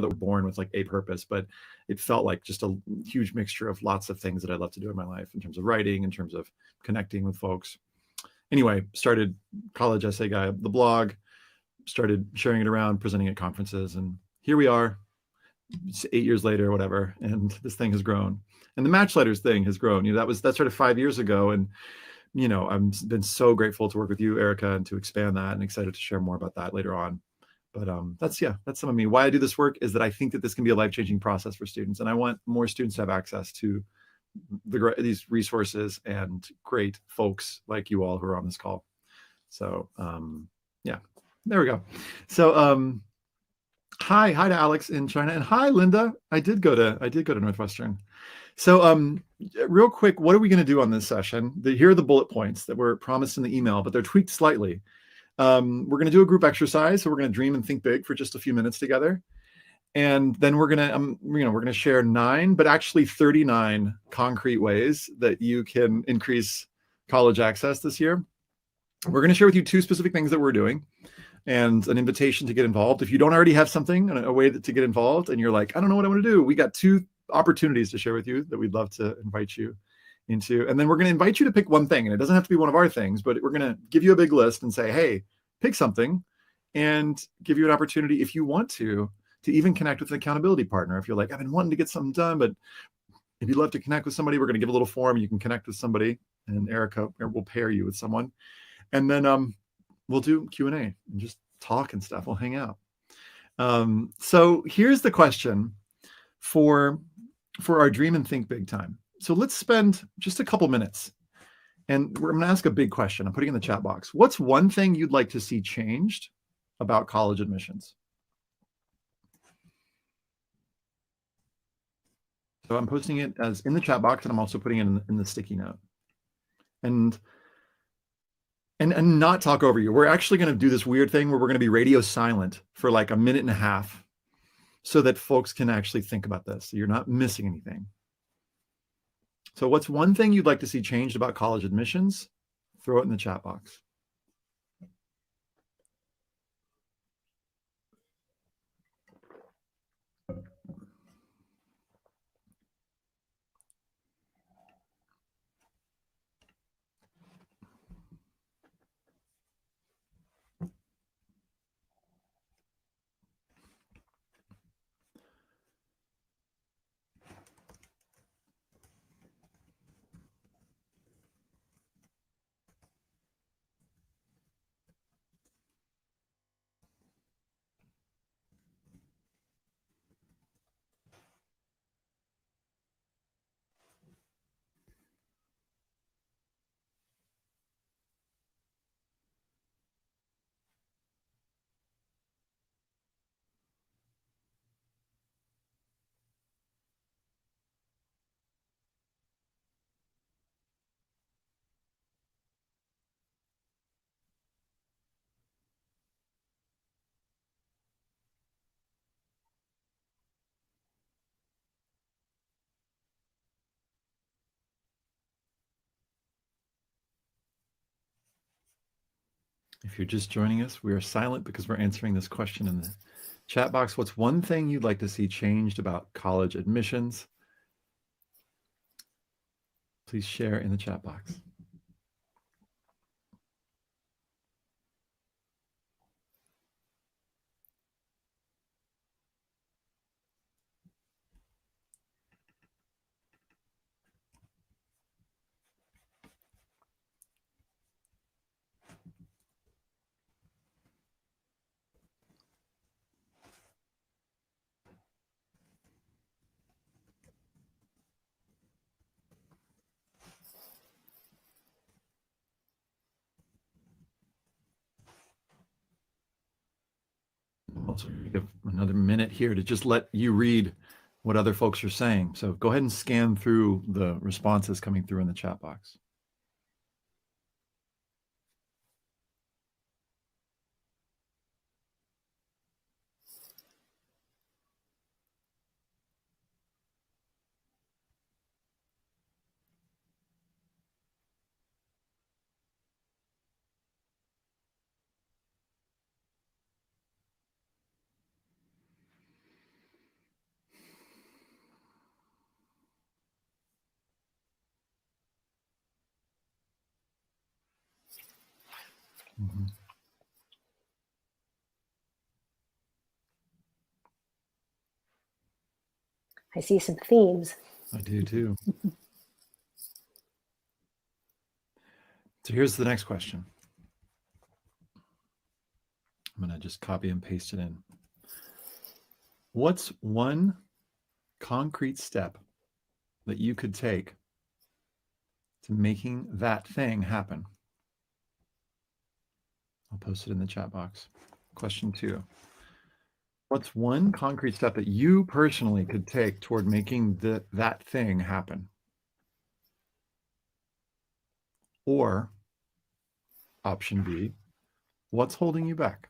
that were born with like a purpose, but it felt like just a huge mixture of lots of things that I love to do in my life in terms of writing, in terms of connecting with folks. Anyway, started College Essay Guy, the blog, started sharing it around, presenting at conferences, and here we are, 8 years later or whatever, and this thing has grown. And the Match Letters thing has grown. That started 5 years ago, and I've been so grateful to work with you, Erica, and to expand that, and excited to share more about that later on. But that's some of me. Why I do this work is that I think that this can be a life-changing process for students, and I want more students to have access to these resources and great folks like you all who are on this call. So yeah, there we go. So hi to Alex in China, and hi Linda. I did go to Northwestern. So real quick, what are we going to do on this session? Here are the bullet points that were promised in the email, but they're tweaked slightly. We're going to do a group exercise. So we're going to dream and think big for just a few minutes together. And then we're going to share 9, but actually 39 concrete ways that you can increase college access this year. We're going to share with you 2 specific things that we're doing and an invitation to get involved. If you don't already have something, a way to get involved, and you're like, I don't know what I want to do, we got 2 opportunities to share with you that we'd love to invite you into. And then we're going to invite you to pick one thing, and it doesn't have to be one of our things, but we're going to give you a big list and say, hey, pick something, and give you an opportunity, if you want to even connect with an accountability partner. If you're like, I've been wanting to get something done, but if you'd love to connect with somebody, we're going to give a little form. You can connect with somebody, and Erica will pair you with someone. And then we'll do Q&A and just talk and stuff. We'll hang out. So here's the question for our Dream and Think Big time. So let's spend just a couple minutes, and I'm going to ask a big question. I'm putting in the chat box. What's one thing you'd like to see changed about college admissions? So I'm posting it as in the chat box, and I'm also putting it in the sticky note. And not talk over you. We're actually going to do this weird thing where we're going to be radio silent for like a minute and a half so that folks can actually think about this. So you're not missing anything. So what's one thing you'd like to see changed about college admissions? Throw it in the chat box. If you're just joining us, we are silent because we're answering this question in the chat box. What's one thing you'd like to see changed about college admissions? Please share in the chat box. Also give another minute here to just let you read what other folks are saying. So go ahead and scan through the responses coming through in the chat box. Mhm. I see some themes. I do too. So here's the next question. I'm going to just copy and paste it in. What's one concrete step that you could take to making that thing happen? I'll post it in the chat box. Question 2. What's one concrete step that you personally could take toward making that thing happen? Or option B, what's holding you back?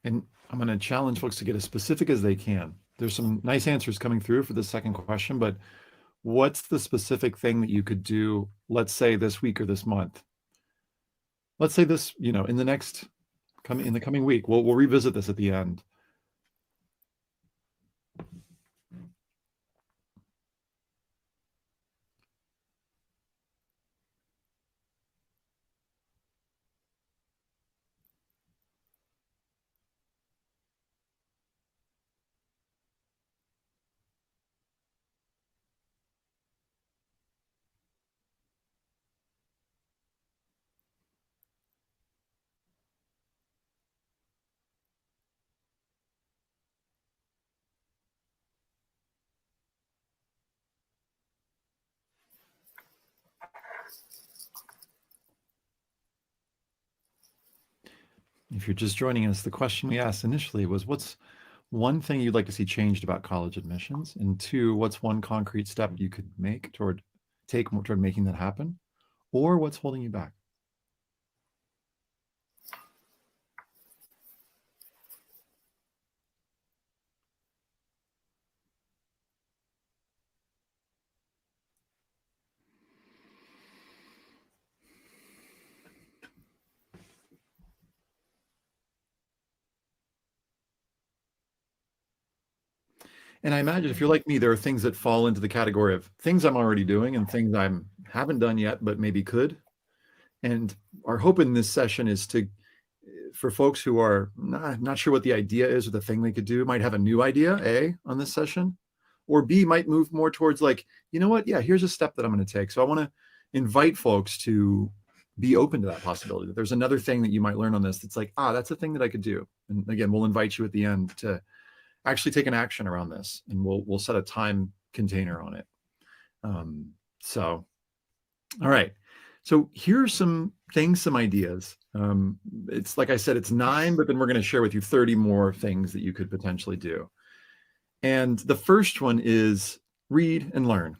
And I'm going to challenge folks to get as specific as they can. There's some nice answers coming through for the second question, but what's the specific thing that you could do, let's say this week or this month? Let's say this, in the coming week. We'll revisit this at the end. If you're just joining us, the question we asked initially was, what's one thing you'd like to see changed about college admissions? And 2, what's one concrete step you could take toward making that happen? Or what's holding you back? And I imagine if you're like me, there are things that fall into the category of things I'm already doing and things I haven't done yet, but maybe could. And our hope in this session is for folks who are not sure what the idea is or the thing they could do, might have a new idea, A, on this session, or B, might move more towards like, you know what? Yeah, here's a step that I'm going to take. So I want to invite folks to be open to that possibility, that there's another thing that you might learn on this that's like, that's a thing that I could do. And again, we'll invite you at the end to actually take an action around this, and we'll set a time container on it. So, all right. So here's some things, some ideas. It's like I said, it's 9, but then we're going to share with you 30 more things that you could potentially do. And the first one is read and learn.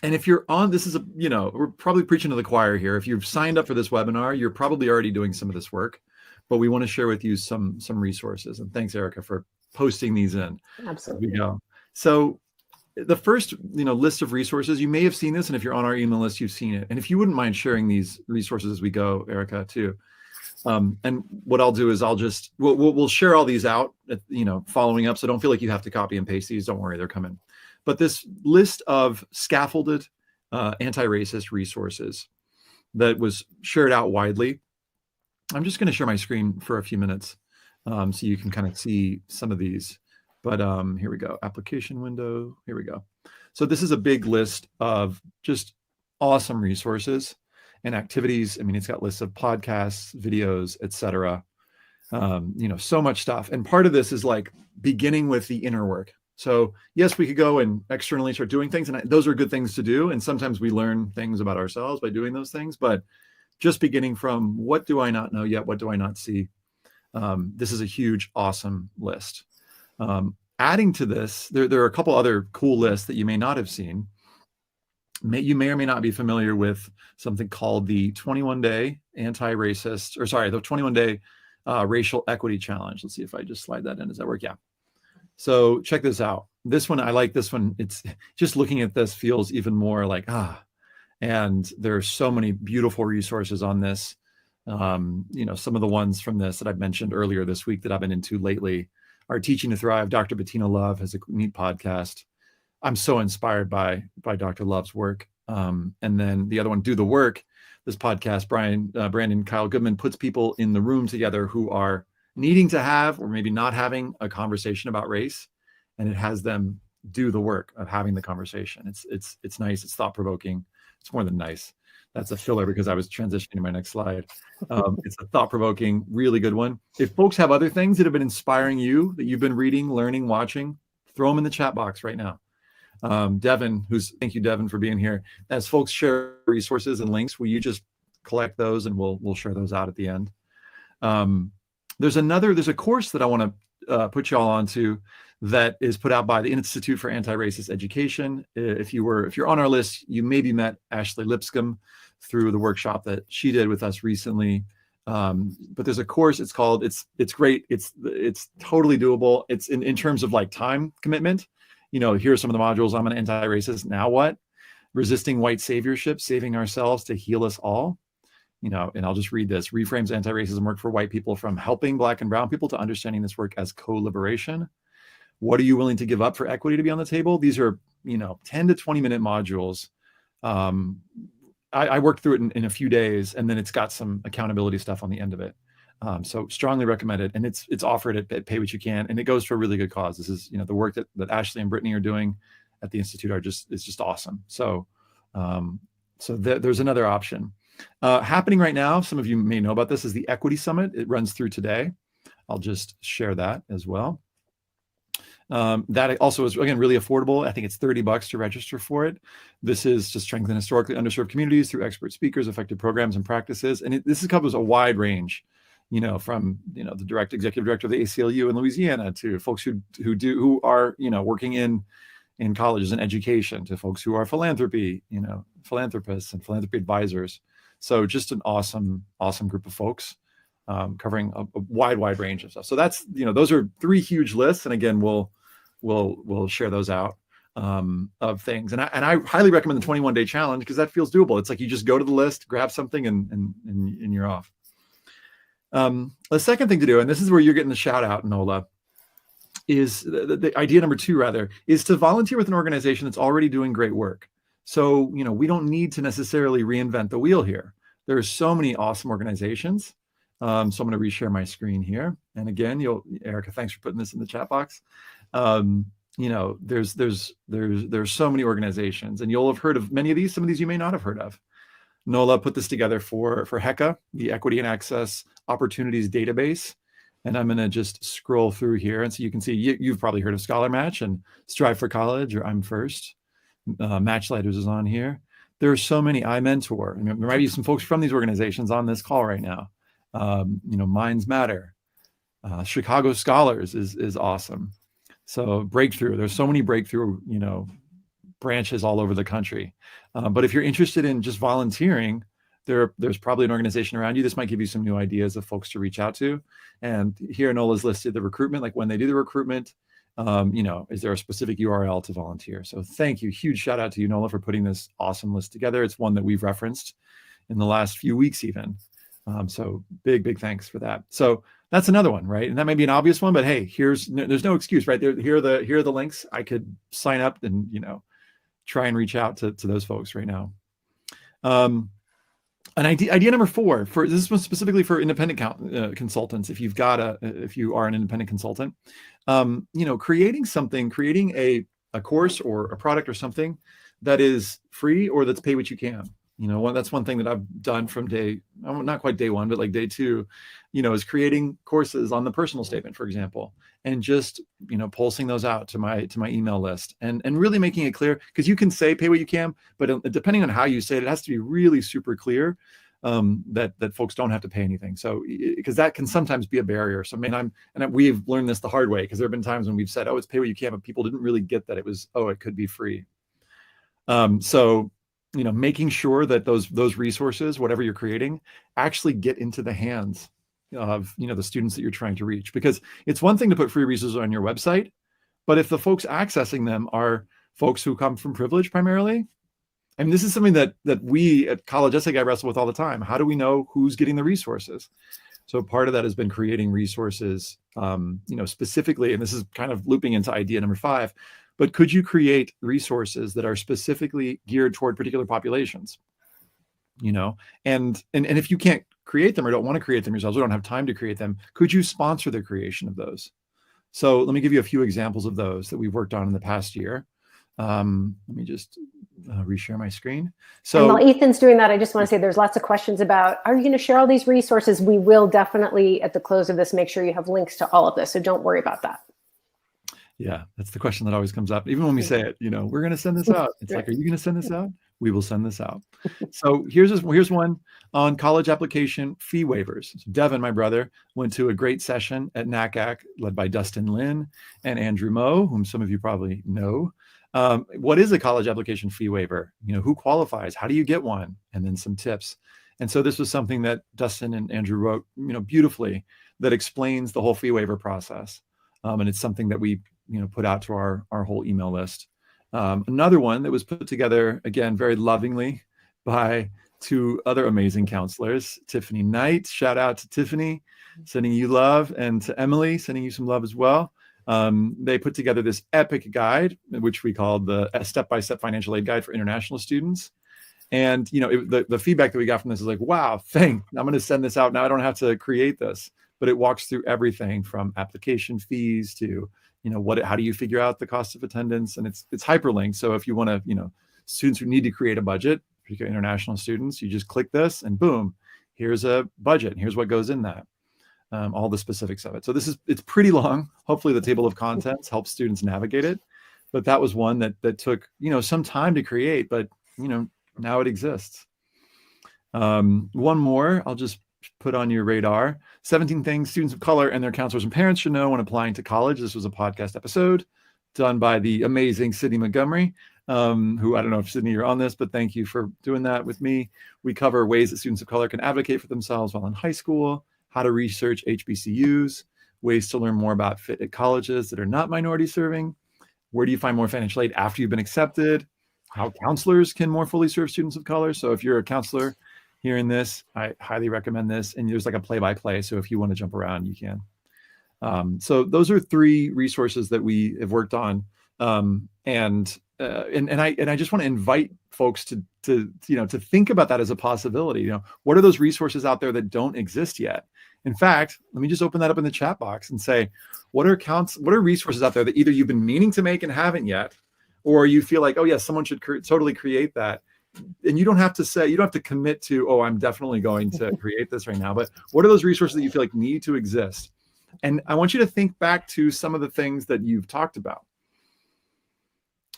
And if you're on, this is we're probably preaching to the choir here. If you've signed up for this webinar, you're probably already doing some of this work, but we want to share with you some resources. And thanks, Erica, for posting these in. Absolutely. So the first, list of resources, you may have seen this, and if you're on our email list, you've seen it. And if you wouldn't mind sharing these resources as we go, Erica, too. And what I'll do is we'll share all these out, following up. So don't feel like you have to copy and paste these. Don't worry, they're coming. But this list of scaffolded anti-racist resources that was shared out widely. I'm just going to share my screen for a few minutes so you can kind of see some of these. But here we go. Application window. Here we go. So this is a big list of just awesome resources and activities. I mean, it's got lists of podcasts, videos, etc. So much stuff. And part of this is like beginning with the inner work. So yes, we could go and externally start doing things, and those are good things to do. And sometimes we learn things about ourselves by doing those things, but just beginning from what do I not know yet? What do I not see? This is a huge, awesome list. Adding to this, there are a couple other cool lists that you may not have seen. You may or may not be familiar with something called the 21-day anti-racist, or sorry, the 21-day racial equity challenge. Let's see if I just slide that in. Does that work? Yeah. So check this out. This one, I like this one. It's just looking at this feels even more like, and there are so many beautiful resources on this. Some of the ones from this that I've mentioned earlier this week that I've been into lately are Teaching to Thrive. Dr. Bettina Love has a neat podcast. I'm so inspired by Dr. Love's work. And then the other one, Do the Work. This podcast, Brandon Kyle Goodman puts people in the room together who are needing to have, or maybe not having, a conversation about race, and it has them do the work of having the conversation. It's nice. It's thought-provoking. It's more than nice. That's a filler because I was transitioning to my next slide. It's a thought-provoking, really good one. If folks have other things that have been inspiring you, that you've been reading, learning, watching, throw them in the chat box right now. Devin, thank you, Devin, for being here. As folks share resources and links, will you just collect those and we'll share those out at the end. There's a course that I want to put y'all onto that is put out by the Institute for Anti-Racist Education. If you're on our list, you maybe met Ashley Lipscomb through the workshop that she did with us recently. But there's a course. It's called. It's great. It's totally doable. It's in terms of like time commitment. Here are some of the modules. I'm an anti-racist. Now what? Resisting white saviorship, saving ourselves to heal us all. And I'll just read this. Reframes anti-racism work for white people from helping Black and brown people to understanding this work as co-liberation. What are you willing to give up for equity to be on the table? These are, 10 to 20 minute modules. I worked through it in a few days, and then it's got some accountability stuff on the end of it. So strongly recommend it. And it's offered at Pay What You Can, and it goes for a really good cause. This is, the work that Ashley and Brittany are doing at the Institute is just awesome. So, there's another option. Happening right now, some of you may know about this, is the Equity Summit. It runs through today. I'll just share that as well. That also is, again, really affordable. I think it's $30 to register for it. This is to strengthen historically underserved communities through expert speakers, effective programs and practices. And this covers a wide range, from, the executive director of the ACLU in Louisiana to folks who are, working in colleges and education, to folks who are philanthropists and philanthropy advisors. So just an awesome group of folks, covering a wide range of stuff. So that's, those are 3 huge lists. And again, we'll share those out, of things. And I highly recommend the 21-day challenge because that feels doable. It's like you just go to the list, grab something, and you're off. The second thing to do, and this is where you're getting the shout out, Nola, is the idea number 2, rather, is to volunteer with an organization that's already doing great work. So, we don't need to necessarily reinvent the wheel here. There are so many awesome organizations. So I'm going to reshare my screen here. And again, Erica, thanks for putting this in the chat box. There's so many organizations, and you'll have heard of many of these. Some of these you may not have heard of. Nola put this together for HECA, the Equity and Access Opportunities Database. And I'm going to just scroll through here. And so you can see, you've probably heard of Scholar Match and Strive for College, or I'm First. Matchlighters is on here. There are so many. iMentor. There might be some folks from these organizations on this call right now. Minds Matter. Chicago Scholars is awesome. So Breakthrough. There's so many Breakthrough, branches all over the country. But if you're interested in just volunteering, there's probably an organization around you. This might give you some new ideas of folks to reach out to. And here Nola's listed the recruitment, like when they do the recruitment, is there a specific URL to volunteer? So thank you. Huge shout out to you, Nola, for putting this awesome list together. It's one that we've referenced in the last few weeks even. So big thanks for that. So that's another one, right? And that may be an obvious one, but hey, there's no excuse, right? Here are the links. I could sign up and, try and reach out to those folks right now. And idea number 4, for this one specifically for independent consultants. If you are an independent consultant, creating a course or a product or something that is free or that's pay what you can. That's one thing that I've done from not quite day one, but like day two, is creating courses on the personal statement, for example, and just, pulsing those out to my email list and really making it clear, because you can say pay what you can, but depending on how you say it, it has to be really super clear that folks don't have to pay anything. So, because that can sometimes be a barrier. So, we've learned this the hard way, because there have been times when we've said, oh, it's pay what you can, but people didn't really get that it was, oh, it could be free. So, making sure that those resources, whatever you're creating, actually get into the hands of, the students that you're trying to reach. Because it's one thing to put free resources on your website, but if the folks accessing them are folks who come from privilege primarily, and this is something that we at College Essay Guy wrestle with all the time. How do we know who's getting the resources? So part of that has been creating resources, specifically, and this is kind of looping into idea number 5, but could you create resources that are specifically geared toward particular populations? And if you can't create them or don't want to create them yourselves, or don't have time to create them, could you sponsor the creation of those? So let me give you a few examples of those that we've worked on in the past year. Let me just reshare my screen. So and while Ethan's doing that, I just want to say there's lots of questions about, are you going to share all these resources? We will definitely, at the close of this, make sure you have links to all of this. So don't worry about that. Yeah, that's the question that always comes up. Even when we say it, we're going to send this out. It's like, are you going to send this out? We will send this out. So here's one on college application fee waivers. So Devin, my brother, went to a great session at NACAC led by Dustin Lin and Andrew Moe, whom some of you probably know. What is a college application fee waiver? Who qualifies? How do you get one? And then some tips. And so this was something that Dustin and Andrew wrote, beautifully, that explains the whole fee waiver process. And it's something that we, put out to our whole email list. Another one that was put together, again, very lovingly by 2 other amazing counselors, Tiffany Knight, shout out to Tiffany, sending you love, and to Emily, sending you some love as well. They put together this epic guide, which we called the Step-by-Step Financial Aid Guide for International Students. And, the feedback that we got from this is like, wow, I'm going to send this out. Now I don't have to create this, but it walks through everything from application fees to, how do you figure out the cost of attendance? And it's hyperlinked. So if you want to, students who need to create a budget, particularly international students, you just click this and boom, here's a budget. And here's what goes in that. All the specifics of it. So it's pretty long. Hopefully the table of contents helps students navigate it. But that was one that took, some time to create, but, now it exists. One more, I'll just put on your radar. 17 things students of color and their counselors and parents should know when applying to college. This was a podcast episode done by the amazing Sydney Montgomery, who, I don't know if Sydney, you're on this, but thank you for doing that with me. We cover ways that students of color can advocate for themselves while in high school, how to research HBCUs, ways to learn more about fit at colleges that are not minority serving, where do you find more financial aid after you've been accepted, how counselors can more fully serve students of color. So if you're a counselor hearing this, I highly recommend this. And there's like a play-by-play. So if you want to jump around, you can. So those are 3 resources that we have worked on. And I just want to invite folks to think about that as a possibility. What are those resources out there that don't exist yet? In fact, let me just open that up in the chat box and say, what are resources out there that either you've been meaning to make and haven't yet, or you feel like, oh yeah, someone should totally create that. And you don't have to commit to, oh, I'm definitely going to create this right now. But what are those resources that you feel like need to exist? And I want you to think back to some of the things that you've talked about.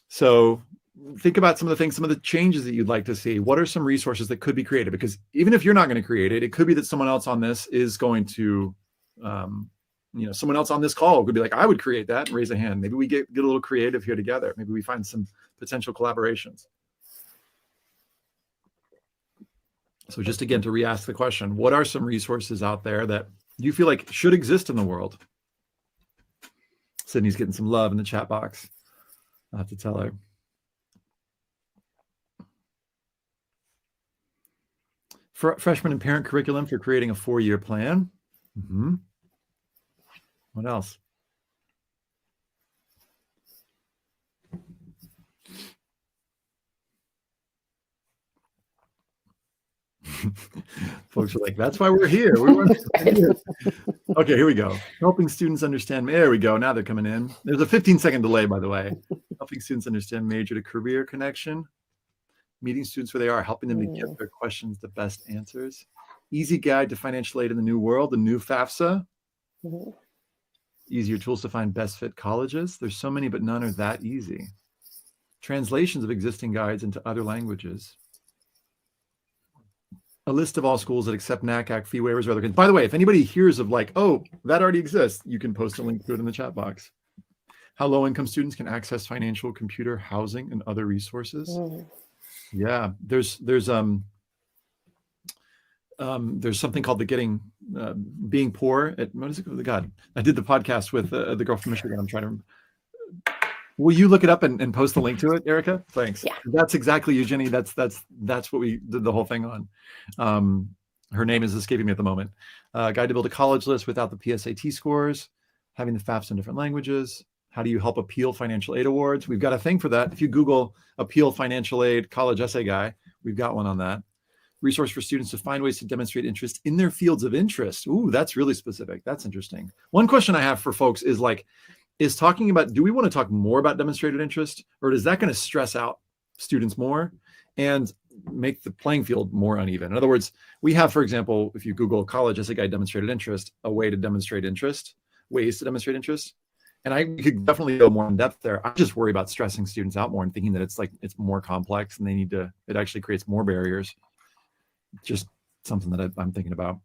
So think about some of the changes that you'd like to see. What are some resources that could be created? Because even if you're not going to create it, it could be that someone else on this is going to, someone else on this call could be like, I would create that, and raise a hand. Maybe we get a little creative here together. Maybe we find some potential collaborations. So just again, to re-ask the question, what are some resources out there that you feel like should exist in the world? Sydney's getting some love in the chat box. I have to tell her. Freshman and parent curriculum for creating a 4-year plan. What else? Folks are like, that's why we're here. Okay, here we go. Helping students understand. There we go. Now they're coming in. There's a 15-second delay, by the way. helping students understand major to career connection, meeting students where they are, helping them to get their questions the best answers. Easy guide to financial aid in the new world, the new FAFSA. Easier tools to find best fit colleges. There's so many, but none are that easy. Translations of existing guides into other languages. A list of all schools that accept NACAC fee waivers or other. By the way, if anybody hears of like, oh, that already exists, you can post a link to it in the chat box. How low-income students can access financial, computer, housing, and other resources. Yeah, there's something called the being poor at, what is it called? God, I did the podcast with the girl from Michigan. I'm trying to. Will you look it up and post the link to it, Erica? Thanks. Yeah. That's exactly Eugenie. That's what we did the whole thing on. Her name is escaping me at the moment. Guide to build a college list without the PSAT scores, having the FAFSA in different languages. How do you help appeal financial aid awards? We've got a thing for that. If you Google appeal financial aid college essay guy, we've got one on that. Resource for students to find ways to demonstrate interest in their fields of interest. Ooh, that's really specific. That's interesting. One question I have for folks is like, talking about, do we want to talk more about demonstrated interest, or is that going to stress out students more and make the playing field more uneven? In other words, we have, for example, if you Google college essay guide demonstrated interest, a way to demonstrate interest, ways to demonstrate interest. And we could definitely go more in depth there. I just worry about stressing students out more and thinking that it's more complex and it actually creates more barriers. Just something that I'm thinking about.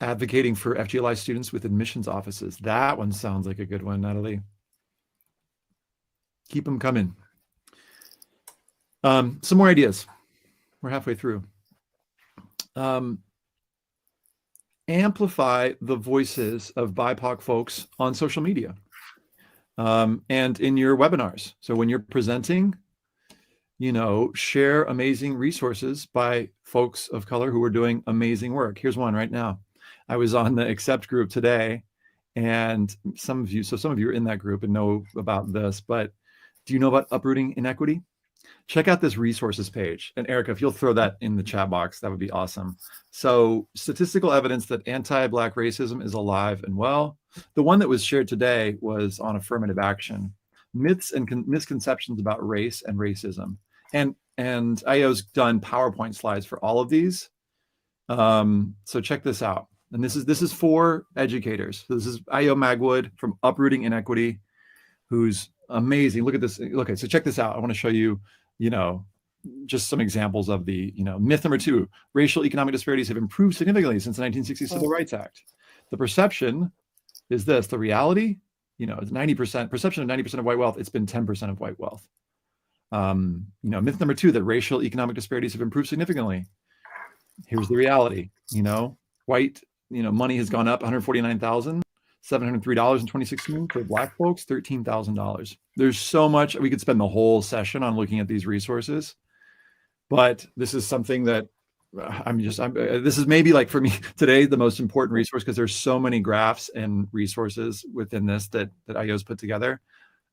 Advocating for FGLI students with admissions offices. That one sounds like a good one, Natalie. Keep them coming. Some more ideas. We're halfway through. Amplify the voices of BIPOC folks on social media and in your webinars. So when you're presenting, share amazing resources by folks of color who are doing amazing work. Here's one right now. I was on the Accept group today, and some of you are in that group and know about this, but do you know about uprooting inequity? Check out this resources page. And Erica, if you'll throw that in the chat box, that would be awesome. So statistical evidence that anti-Black racism is alive and well. The one that was shared today was on affirmative action, myths and misconceptions about race and racism. And IO's done PowerPoint slides for all of these. So check this out. And this is for educators. So this is IO Magwood from Uprooting Inequity, who's amazing. Look at this. Okay, so check this out. I want to show you, just some examples of the, myth number 2, racial economic disparities have improved significantly since the 1960s Civil Rights Act. The perception is this, the reality, it's 90%, perception of 90% of white wealth, it's been 10% of white wealth. Myth number 2, that racial economic disparities have improved significantly. Here's the reality, white, money has gone up $149,703 in 2016. For Black folks, $13,000. There's so much. We could spend the whole session on looking at these resources, but this is something that this is maybe like for me today, the most important resource, because there's so many graphs and resources within this that IO's put together.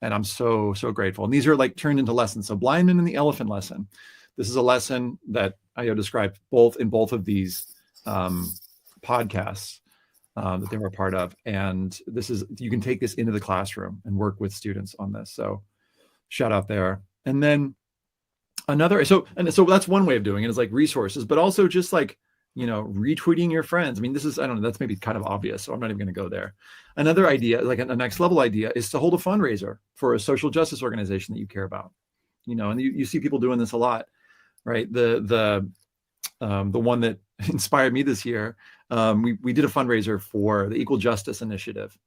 And I'm so, so grateful. And these are like turned into lessons. So Blind Man and the Elephant lesson. This is a lesson that IO described in both of these podcasts that they were a part of. And you can take this into the classroom and work with students on this. So shout out there. And then so that's one way of doing it, is like resources, but also just like, retweeting your friends. I mean, I don't know, that's maybe kind of obvious, so I'm not even going to go there. Another idea, like a next level idea, is to hold a fundraiser for a social justice organization that you care about. And you see people doing this a lot, right? The one that inspired me this year, we did a fundraiser for the Equal Justice Initiative.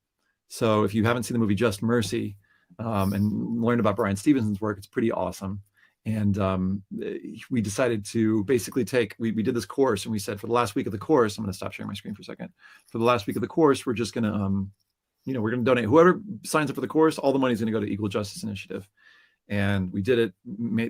So if you haven't seen the movie Just Mercy and learned about Brian Stevenson's work, it's pretty awesome. And we decided to basically we did this course, and we said for the last week of the course, I'm going to stop sharing my screen for a second. For the last week of the course, we're just going to, we're going to donate. Whoever signs up for the course, all the money is going to go to Equal Justice Initiative. And we did it,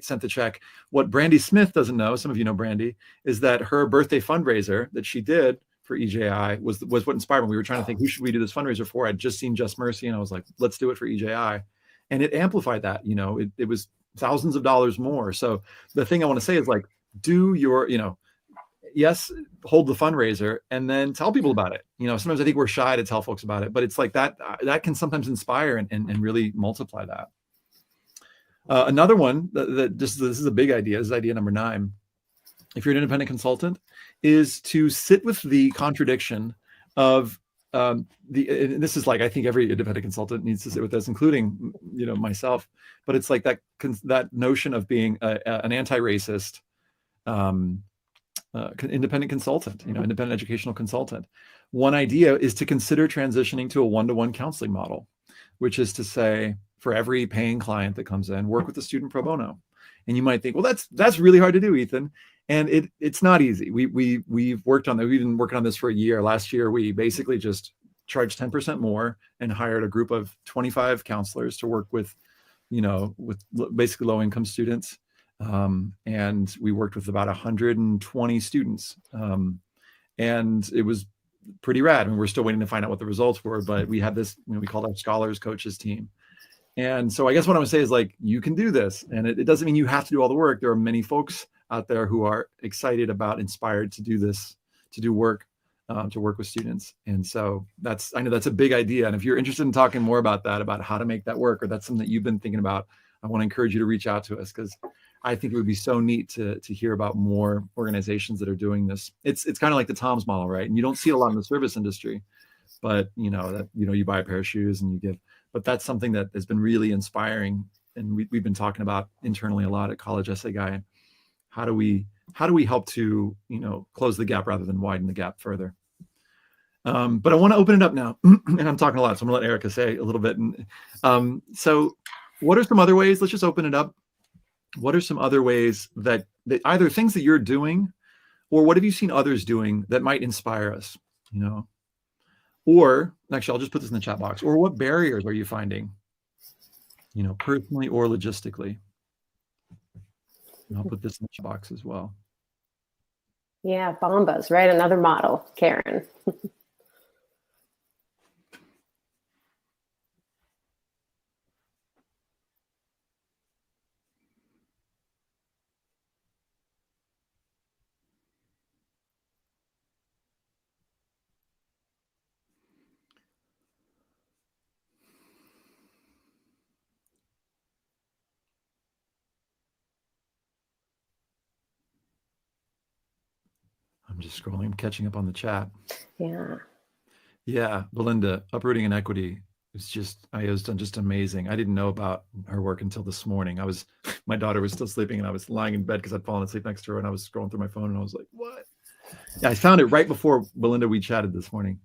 sent the check. What Brandy Smith doesn't know, some of you know Brandy, is that her birthday fundraiser that she did for EJI was what inspired me. We were trying to think, who should we do this fundraiser for? I'd just seen Just Mercy, and I was like, let's do it for EJI. And it amplified that, it was thousands of dollars more. So the thing I want to say is, like, do your, yes, hold the fundraiser and then tell people about it. Sometimes I think we're shy to tell folks about it, but it's like that can sometimes inspire and really multiply that. Another one that this is a big idea. This is idea number 9. If you're an independent consultant, is to sit with the contradiction of and this is like, I think every independent consultant needs to sit with this, including myself. But it's like that notion of being an anti-racist independent consultant, independent educational consultant. One idea is to consider transitioning to a one-to-one counseling model, which is to say, for every paying client that comes in, work with the student pro bono. And you might think, well, that's really hard to do, Ethan. And it's not easy. We've worked on that. We've been working on this for a year. Last year, we basically just charged 10% more and hired a group of 25 counselors to work with, with basically low-income students. And we worked with about 120 students. And it was pretty rad. I mean, we're still waiting to find out what the results were, but we had this, we called our scholars coaches team. And so I guess what I would say is, like, you can do this, and it doesn't mean you have to do all the work. There are many folks out there who are excited about, inspired to do this, to do work, to work with students. And so I know that's a big idea. And if you're interested in talking more about that, about how to make that work, or that's something that you've been thinking about, I want to encourage you to reach out to us, because I think it would be so neat to hear about more organizations that are doing this. It's kind of like the Tom's model, right? And you don't see it a lot in the service industry, but you buy a pair of shoes and you give. But that's something that has been really inspiring, and we've been talking about internally a lot at College Essay Guy. How do we help to close the gap rather than widen the gap further? But I want to open it up now, and I'm talking a lot, so I'm gonna let Erica say a little bit. And so, what are some other ways? Let's just open it up. What are some other ways that either things that you're doing, or what have you seen others doing that might inspire us? Or actually, I'll just put this in the chat box. Or what barriers are you finding, personally or logistically? And I'll put this in the chat box as well. Yeah, Bombas, right? Another model, Karen. I'm just scrolling, I'm catching up on the chat. Yeah, Belinda, Uprooting Inequity is just amazing. I didn't know about her work until this morning. My daughter was still sleeping, and I was lying in bed because I'd fallen asleep next to her, and I was scrolling through my phone, and I was like, what? Yeah, I found it right before Belinda, we chatted this morning.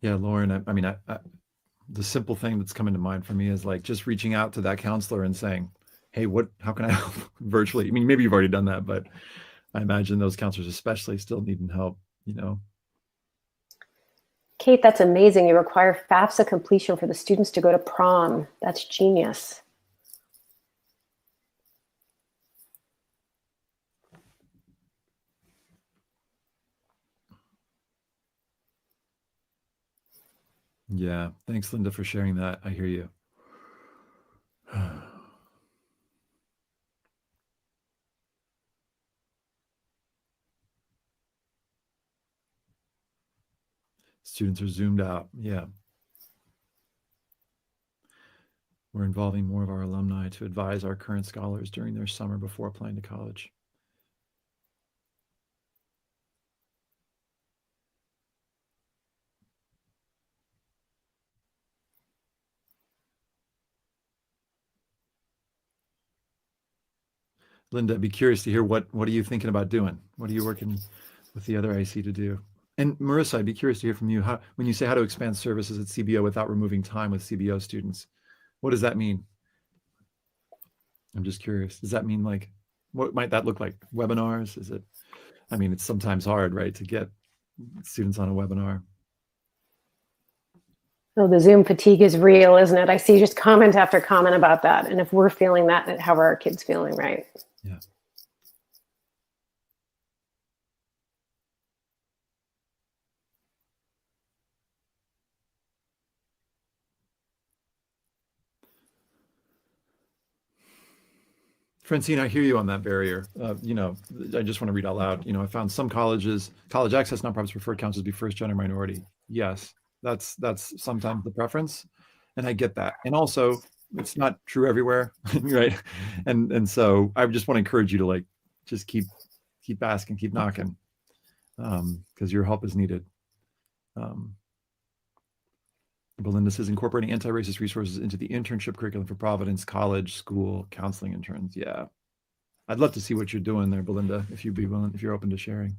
Yeah, Lauren, the simple thing that's coming to mind for me is like just reaching out to that counselor and saying, hey, how can I help virtually? I mean, maybe you've already done that, but I imagine those counselors especially still needing help, Kate, that's amazing. You require FAFSA completion for the students to go to prom. That's genius. Yeah, thanks, Linda, for sharing that. I hear you. Students are zoomed out. Yeah. We're involving more of our alumni to advise our current scholars during their summer before applying to college. Linda, I'd be curious to hear what are you thinking about doing? What are you working with the other IC to do? And Marissa, I'd be curious to hear from you. When you say how to expand services at CBO without removing time with CBO students, what does that mean? I'm just curious. Does that mean, like, what might that look like? Webinars? Is it I mean, it's sometimes hard, right, to get students on a webinar. Oh, the Zoom fatigue is real, isn't it? I see just comment after comment about that. And if we're feeling that, how are our kids feeling, right? Yeah. Francine, I hear you on that barrier. You know, I just want to read out loud. You know, I found some colleges, college access nonprofits prefer councils be first gen or minority. Yes, that's sometimes the preference, and I get that. And also, it's not true everywhere, right? And so I just want to encourage you to like just keep asking, keep knocking, because your help is needed. Belinda says incorporating anti-racist resources into the internship curriculum for Providence College, school, counseling interns. Yeah. I'd love to see what you're doing there, Belinda, if you'd be willing, if you're open to sharing.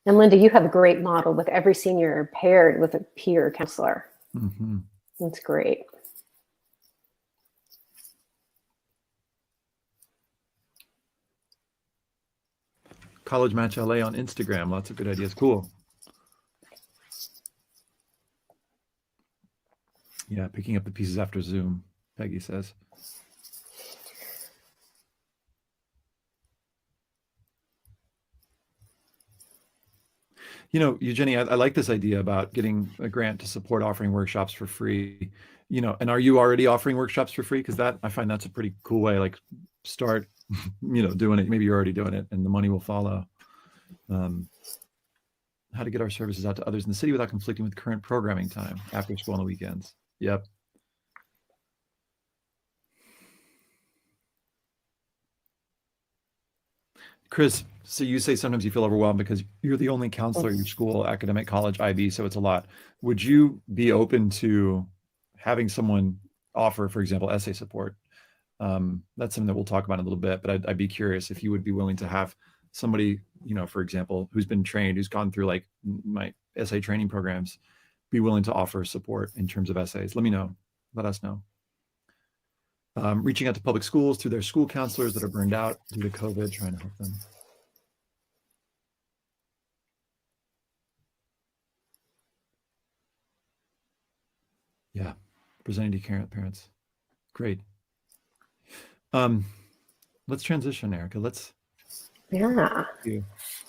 And Linda, you have a great model with every senior paired with a peer counselor. Mm-hmm. That's great. College Match LA on Instagram. Lots of good ideas. Cool. Yeah, picking up the pieces after Zoom, Peggy says. You know, Eugenie, I like this idea about getting a grant to support offering workshops for free. You know, and are you already offering workshops for free? Because that, I find that's a pretty cool way, like start, you know, doing it. Maybe you're already doing it and the money will follow. How to get our services out to others in the city without conflicting with current programming time after school on the weekends. Yep. Chris, so you say sometimes you feel overwhelmed because you're the only counselor at your school, academic, college, IB, so it's a lot. Would you be open to having someone offer, for example, essay support? That's something that we'll talk about in a little bit, but I'd be curious if you would be willing to have somebody, you know, for example, who's been trained, who's gone through like my essay training programs, be willing to offer support in terms of essays. Let me know. Let us know. Reaching out to public schools through their school counselors that are burned out due to COVID, trying to help them. Yeah, presenting to parents. Great. Let's transition, Erica. Yeah.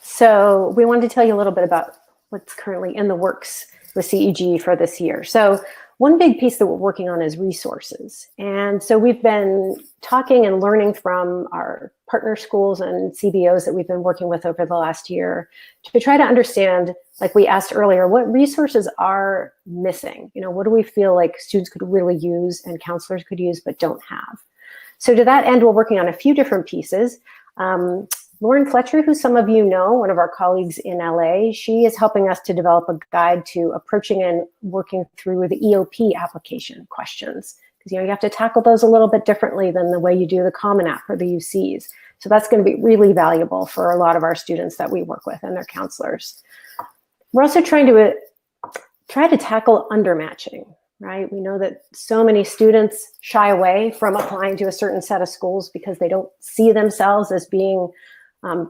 So we wanted to tell you a little bit about what's currently in the works with CEG for this year. So one big piece that we're working on is resources. And so we've been talking and learning from our partner schools and CBOs that we've been working with over the last year to try to understand, like we asked earlier, what resources are missing? You know, what do we feel like students could really use and counselors could use but don't have? So to that end, we're working on a few different pieces. Lauren Fletcher, who some of you know, one of our colleagues in LA, she is helping us to develop a guide to approaching and working through the EOP application questions. Because, you know, you have to tackle those a little bit differently than the way you do the Common App or the UCs. So that's going to be really valuable for a lot of our students that we work with and their counselors. We're also trying to tackle undermatching, right? We know that so many students shy away from applying to a certain set of schools because they don't see themselves as being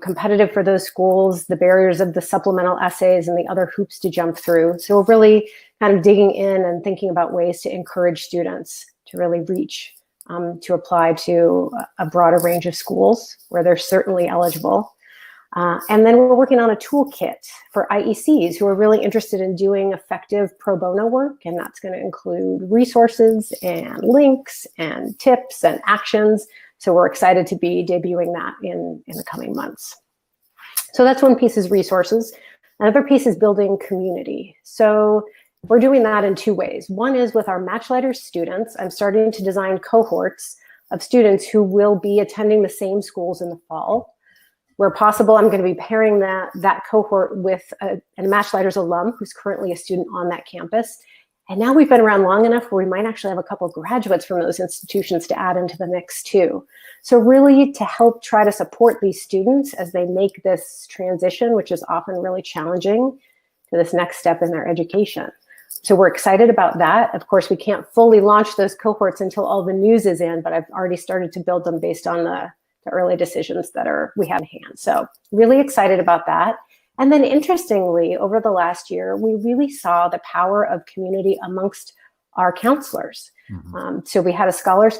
competitive for those schools, the barriers of the supplemental essays and the other hoops to jump through. So we're really kind of digging in and thinking about ways to encourage students to really reach, to apply to a broader range of schools where they're certainly eligible. And then we're working on a toolkit for IECs who are really interested in doing effective pro bono work. And that's going to include resources and links and tips and actions. So we're excited to be debuting that in the coming months. So that's one piece is resources. Another piece is building community. So we're doing that in two ways. One is with our Matchlighters students. I'm starting to design cohorts of students who will be attending the same schools in the fall. Where possible, I'm going to be pairing that cohort with a Matchlighters alum who's currently a student on that campus. And now we've been around long enough where we might actually have a couple of graduates from those institutions to add into the mix too. So really to help try to support these students as they make this transition, which is often really challenging, to this next step in their education. So we're excited about that. Of course, we can't fully launch those cohorts until all the news is in, but I've already started to build them based on the early decisions that we have in hand. So really excited about that. And then interestingly, over the last year, we really saw the power of community amongst our counselors. So we had a Scholars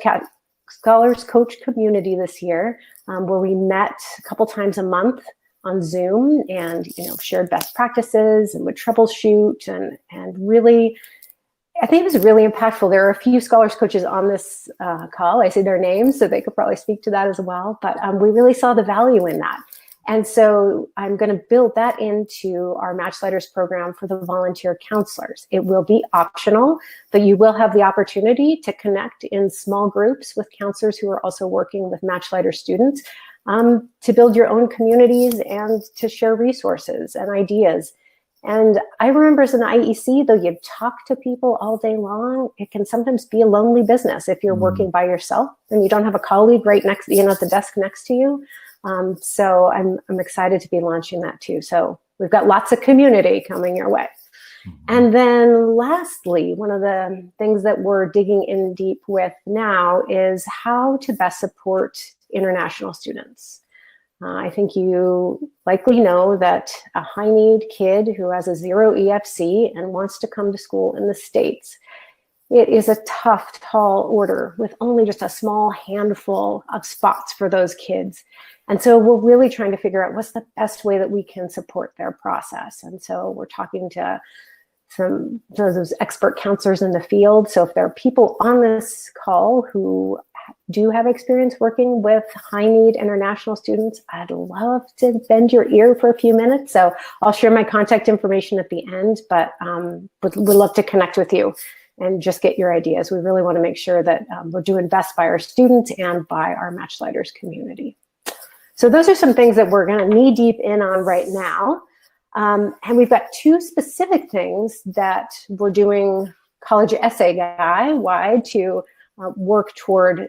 Coach community this year where we met a couple times a month on Zoom and, shared best practices and would troubleshoot and really, I think it was really impactful. There are a few Scholars Coaches on this call. I see their names, so they could probably speak to that as well. But we really saw the value in that. And so I'm going to build that into our Matchlighters program for the volunteer counselors. It will be optional, but you will have the opportunity to connect in small groups with counselors who are also working with Matchlighters students to build your own communities and to share resources and ideas. And I remember as an IEC, though you talk to people all day long, it can sometimes be a lonely business if you're working by yourself and you don't have a colleague right next, at the desk next to you. So I'm excited to be launching that too. So we've got lots of community coming your way. And then lastly, one of the things that we're digging in deep with now is how to best support international students. I think you likely know that a high need kid who has a 0 EFC and wants to come to school in the States, it is a tough, tall order with only just a small handful of spots for those kids. And so we're really trying to figure out what's the best way that we can support their process. And so we're talking to some of those expert counselors in the field. So if there are people on this call who do have experience working with high need international students, I'd love to bend your ear for a few minutes. So I'll share my contact information at the end, but would love to connect with you and just get your ideas. We really want to make sure that we're doing best by our students and by our Matchlighters community. So those are some things that we're going to knee deep in on right now. And we've got two specific things that we're doing College Essay Guy-wide to work toward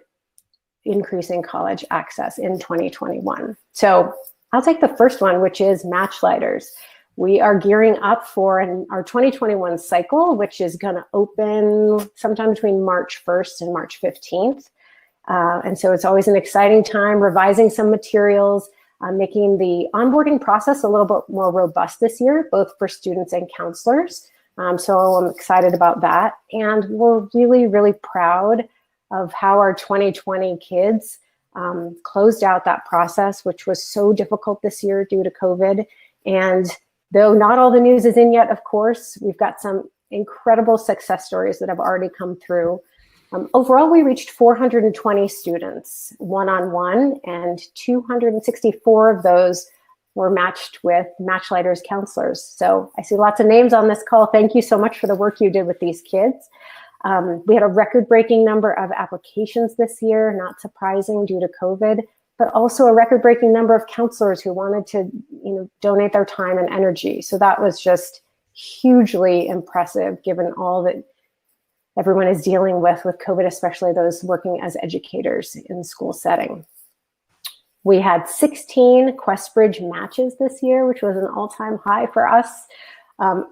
increasing college access in 2021. So I'll take the first one, which is Matchlighters. We are gearing up for our 2021 cycle, which is going to open sometime between March 1st and March 15th. And so it's always an exciting time, revising some materials, making the onboarding process a little bit more robust this year, both for students and counselors. So I'm excited about that. And we're really, really proud of how our 2020 kids closed out that process, which was so difficult this year due to COVID. And though not all the news is in yet, of course, we've got some incredible success stories that have already come through. Overall, we reached 420 students one-on-one, and 264 of those were matched with Matchlighters counselors. So I see lots of names on this call. Thank you so much for the work you did with these kids. We had a record-breaking number of applications this year, not surprising due to COVID, but also a record-breaking number of counselors who wanted to donate their time and energy. So that was just hugely impressive given all that everyone is dealing with COVID, especially those working as educators in the school setting. We had 16 QuestBridge matches this year, which was an all-time high for us.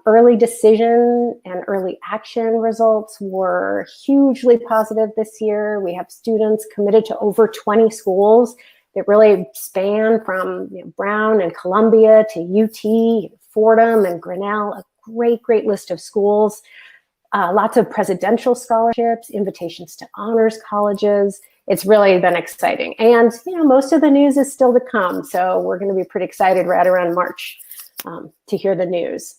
Early decision and early action results were hugely positive this year. We have students committed to over 20 schools that really span from Brown and Columbia to UT, Fordham and Grinnell, a great list of schools. Lots of presidential scholarships, invitations to honors colleges. It's really been exciting. And most of the news is still to come. So we're going to be pretty excited right around March to hear the news.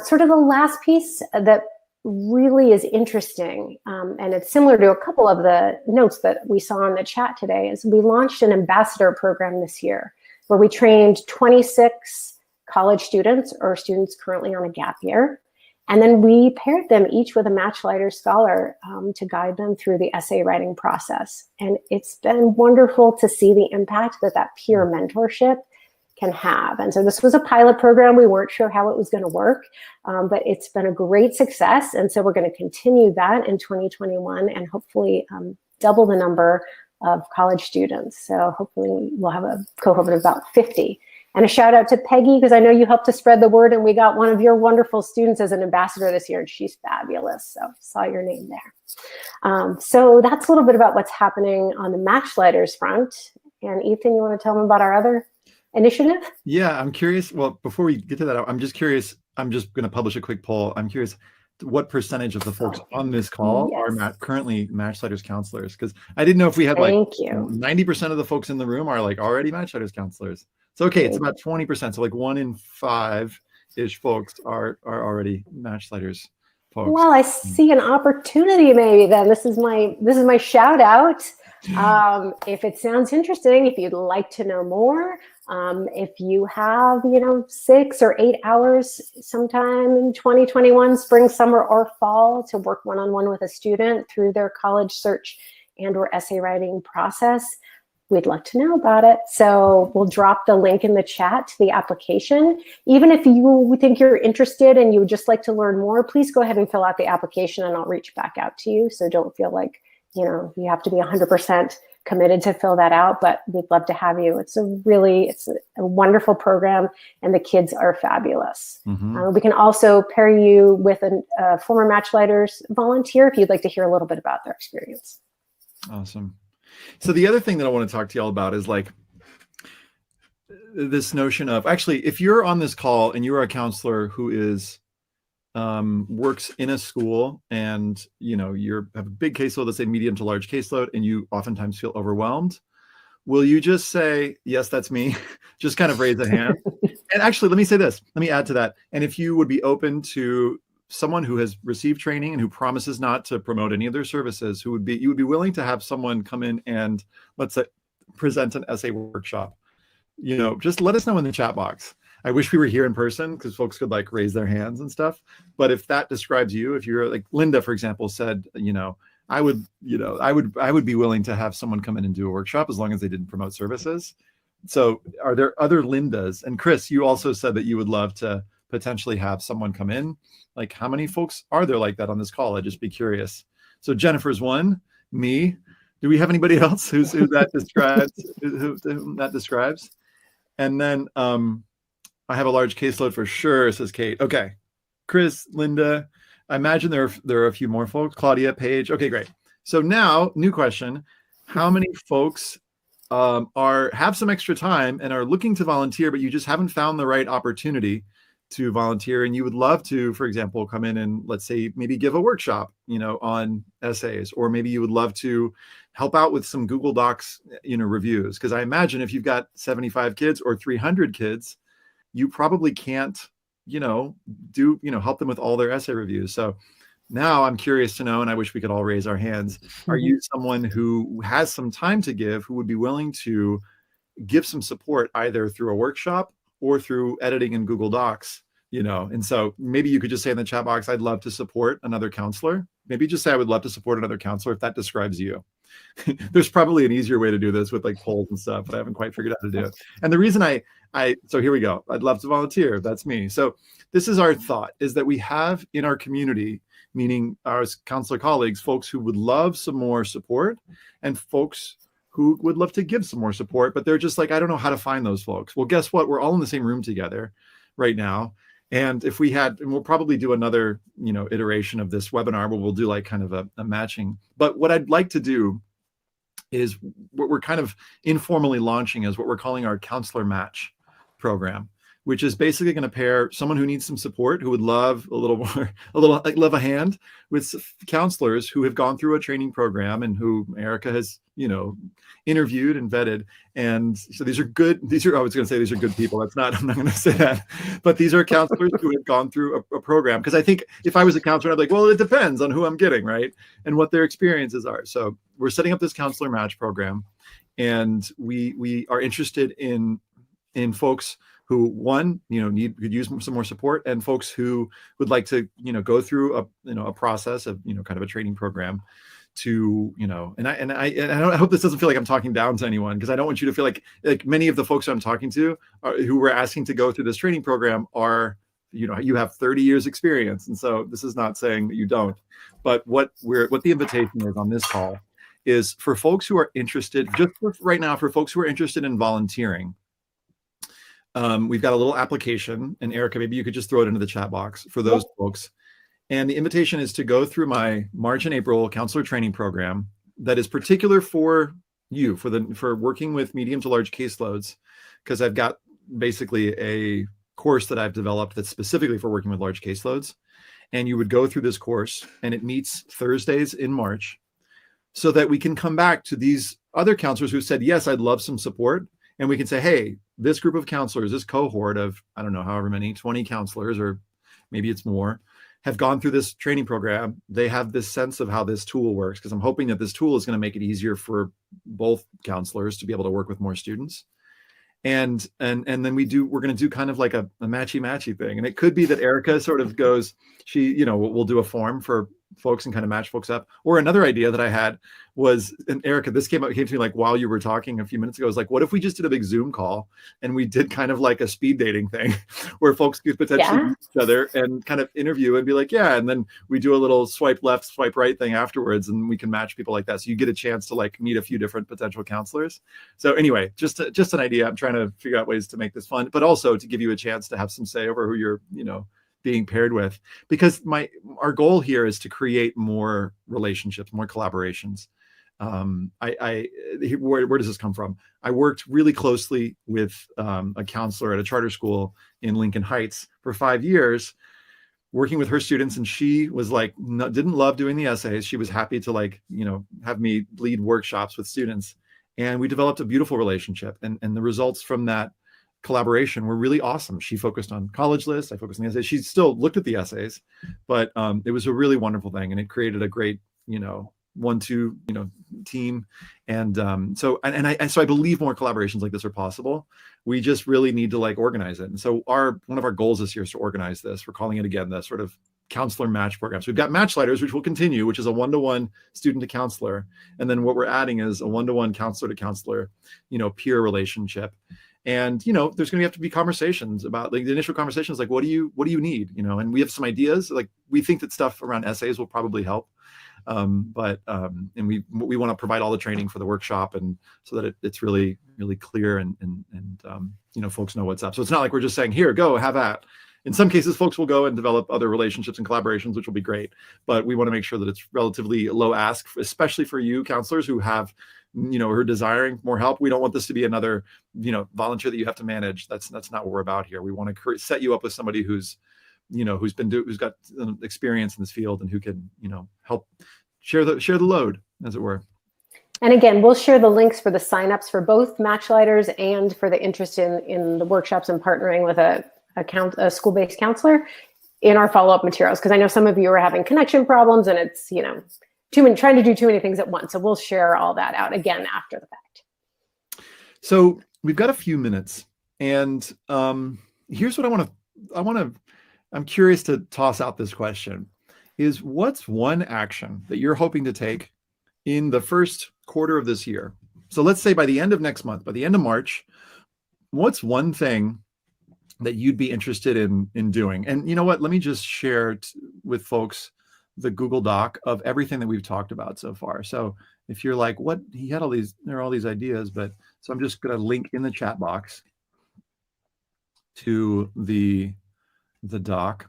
Sort of the last piece that really is interesting, and it's similar to a couple of the notes that we saw in the chat today, is we launched an ambassador program this year where we trained 26 college students or students currently on a gap year. And then we paired them each with a Matchlighters scholar to guide them through the essay writing process. And it's been wonderful to see the impact that peer mentorship can have. And so this was a pilot program. We weren't sure how it was going to work, but it's been a great success. And so we're going to continue that in 2021 and hopefully double the number of college students. So hopefully we'll have a cohort of about 50. And a shout out to Peggy, because I know you helped to spread the word, and we got one of your wonderful students as an ambassador this year, and she's fabulous. So saw your name there. So that's a little bit about what's happening on the Matchlighters front. And Ethan, you want to tell them about our other initiative? Yeah, I'm curious. Well, before we get to that, I'm just curious. I'm just going to publish a quick poll. I'm curious what percentage of the folks on this call are currently MatchLetters counselors? Because I didn't know if we had like 90% of the folks in the room are like already MatchLetters counselors. So, okay, it's about 20%. So like 1 in 5-ish folks are already MatchLetters folks. Well, I see an opportunity maybe then. This is my shout out. If it sounds interesting, if you'd like to know more, if you have, 6 or 8 hours sometime in 2021, spring, summer, or fall to work one-on-one with a student through their college search and or essay writing process, we'd love to know about it. So we'll drop the link in the chat to the application. Even if you think you're interested and you would just like to learn more, please go ahead and fill out the application and I'll reach back out to you. So don't feel like, you have to be 100% committed to fill that out, but we'd love to have you. It's a wonderful program and the kids are fabulous. We can also pair you with a former MatchLetters volunteer if you'd like to hear a little bit about their experience. Awesome. So the other thing that I want to talk to y'all about is like this notion of, actually, if you're on this call and you're a counselor who is works in a school and you have a big caseload, let's say medium to large caseload, and you oftentimes feel overwhelmed, will you just say, yes, that's me? Just kind of raise a hand. And actually, let me say this, let me add to that. And if you would be open to someone who has received training and who promises not to promote any of their services, you would be willing to have someone come in and, let's say, present an essay workshop, just let us know in the chat box. I wish we were here in person because folks could like raise their hands and stuff. But if that describes you, if you're like Linda, for example, said, I would be willing to have someone come in and do a workshop as long as they didn't promote services. So are there other Lindas? And Chris, you also said that you would love to potentially have someone come in. Like, how many folks are there like that on this call? I'd just be curious. So Jennifer's one, me. Do we have anybody else who that describes? who that describes? And then I have a large caseload for sure, says Kate. Okay, Chris, Linda. I imagine there are a few more folks. Claudia, Paige. Okay, great. So now, new question: how many folks have some extra time and are looking to volunteer, but you just haven't found the right opportunity to volunteer, and you would love to, for example, come in and, let's say, maybe give a workshop, on essays, or maybe you would love to help out with some Google Docs, reviews? Because I imagine if you've got 75 kids or 300 kids, you probably can't, help them with all their essay reviews. So now I'm curious to know, and I wish we could all raise our hands. Are you someone who has some time to give, who would be willing to give some support either through a workshop or through editing in Google Docs, And so maybe you could just say in the chat box, I'd love to support another counselor. Maybe just say I would love to support another counselor if that describes you. There's probably an easier way to do this with like polls and stuff, but I haven't quite figured out how to do it. And the reason so here we go. I'd love to volunteer. That's me. So this is our thought, is that we have in our community, meaning our counselor colleagues, folks who would love some more support and folks who would love to give some more support, but they're just like, I don't know how to find those folks. Well, guess what? We're all in the same room together right now. And if we had, and we'll probably do another, iteration of this webinar where we'll do like kind of a matching. But what I'd like to do is what we're kind of informally launching is what we're calling our counselor match program, which is basically going to pair someone who needs some support, who would love love a hand, with counselors who have gone through a training program and who Erica has, interviewed and vetted. And so I was going to say these are good people. I'm not going to say that, but these are counselors who have gone through a program. Because I think if I was a counselor, I'd be like, well, it depends on who I'm getting, right? And what their experiences are. So we're setting up this counselor match program, and we are interested in folks who could use some more support, and folks who would like to go through a process of kind of a training program to and I hope this doesn't feel like I'm talking down to anyone, because I don't want you to feel like many of the folks I'm talking to who we're asking to go through this training program are you have 30 years experience, and so this is not saying that you don't. But what the invitation is on this call is for folks who are interested, just right now, for folks who are interested in volunteering. We've got a little application, and Erica, maybe you could just throw it into the chat box for those folks. And the invitation is to go through my March and April counselor training program that is particular for you for working with medium to large caseloads, because I've got basically a course that I've developed that's specifically for working with large caseloads. And you would go through this course, and it meets Thursdays in March, so that we can come back to these other counselors who said, yes, I'd love some support. And we can say, hey, this group of counselors, this cohort of, I don't know, however many, 20 counselors, or maybe it's more, have gone through this training program. They have this sense of how this tool works, because I'm hoping that this tool is going to make it easier for both counselors to be able to work with more students. And then we're going to do kind of like a matchy thing. And it could be that Erica sort of goes, we'll do a form for folks and kind of match folks up. Or another idea that I had was, and Erica, this came to me like while you were talking a few minutes ago, was like, what if we just did a big Zoom call and we did kind of like a speed dating thing where folks could potentially meet each other and kind of interview and be like, yeah, and then we do a little swipe left, swipe right thing afterwards, and we can match people like that. So you get a chance to like meet a few different potential counselors. So anyway, just an idea. I'm trying to figure out ways to make this fun, but also to give you a chance to have some say over who you're, being paired with, because our goal here is to create more relationships, more collaborations. Where does this come from? I worked really closely with a counselor at a charter school in Lincoln Heights for 5 years, working with her students, and she was like, didn't love doing the essays. She was happy to have me lead workshops with students, and we developed a beautiful relationship. And the results from that collaboration were really awesome. She focused on college lists. I focused on the essays. She still looked at the essays, but it was a really wonderful thing, and it created a great, 1-2, team. And so I believe more collaborations like this are possible. We just really need to like organize it. And so one of our goals this year is to organize this. We're calling it again the sort of counselor match program. So we've got Matchlighters, which will continue, which is a 1-to-1 student to counselor. And then what we're adding is a 1-to-1 counselor to counselor, peer relationship. And, there's going to have to be conversations about like the initial conversations, like, what do you need? And we have some ideas, like we think that stuff around essays will probably help. And we want to provide all the training for the workshop, and so that it's really, really clear and folks know what's up. So it's not like we're just saying, here, go have at. In some cases, folks will go and develop other relationships and collaborations, which will be great. But we want to make sure that it's relatively low ask, especially for you counselors who have, who are desiring more help. We don't want this to be another, volunteer that you have to manage. That's not what we're about here. We want to set you up with somebody who's got experience in this field and who can, help share the load, as it were. And again, we'll share the links for the signups for both Matchlighters and for the interest in the workshops and partnering with a school-based counselor in our follow-up materials, because I know some of you are having connection problems, and it's trying to do too many things at once. So we'll share all that out again after the fact. So we've got a few minutes, and here's what I'm curious to toss out this question: is what's one action that you're hoping to take in the first quarter of this year? So let's say by the end of next month, by the end of March, what's one thing that you'd be interested in doing? And you know what, let me just share with folks the Google Doc of everything that we've talked about so far. So if you're like, what, there are all these ideas, but so I'm just going to link in the chat box to the doc